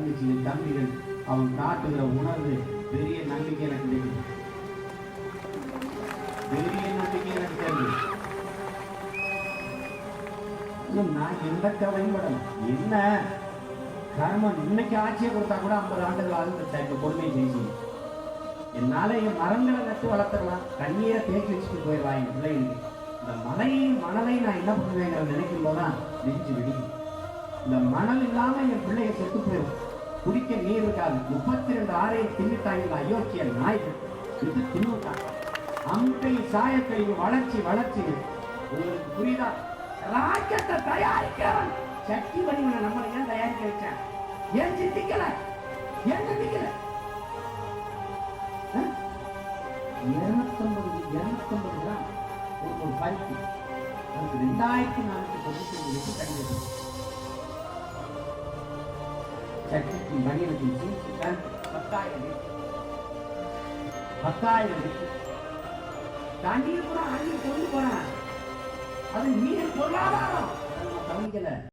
தங்கச்சி என் தம்பிகள் அவன் காட்டுகிற உணர்வு பெரிய நம்பிக்கை எனக்கு தெரியும். பெரிய நம்பிக்கை எனக்கு தெரியும். நான் எந்த கவலையும் படல. என்ன கர்மம் இன்னைக்கு ஆட்சியை கொடுத்தா கூட 50 ஆண்டுகள் ஆகுது கொடுமையை செய்யும். என்னால என் மரங்களை நட்டு வளர்த்துடலாம், தண்ணீரை தேக்கி வச்சுட்டு போயிடலாம் என் பிள்ளைகளுக்கு. இந்த மணலை நான் என்ன பண்ணுவேங்கிற நினைக்கும் போதுதான் நெஞ்சு வெடிக்கும். இந்த மணல் இல்லாம என் பிள்ளைய செத்து போயிடும், குடிக்க நீர் இருக்காது. 32 ஆறை தின்னுட்டாங்க அயோக்கிய நாய்கள், இது தின்னுட்டாங்க. அம்பை சாயக்கழிவு வளர்ச்சி உங்களுக்கு புரியுதா? ராக்கெட்டை தயாரிக்கிறவன் சக்தி வடிவனை நம்மளை ஏன் தயாரிக்க வச்சான்? ஏன் சிந்திக்கல? ஏன் சிந்திக்கல? 250 கிராம் ஒரு பருத்தி, அதுக்கு 2495 தண்ணி. சக்திக்கு மனிதனுக்கு 10,000 தண்ணீர் கூட அள்ளி கொண்டு போன அது நீர் பொருளாதாரம் கவனிக்கல.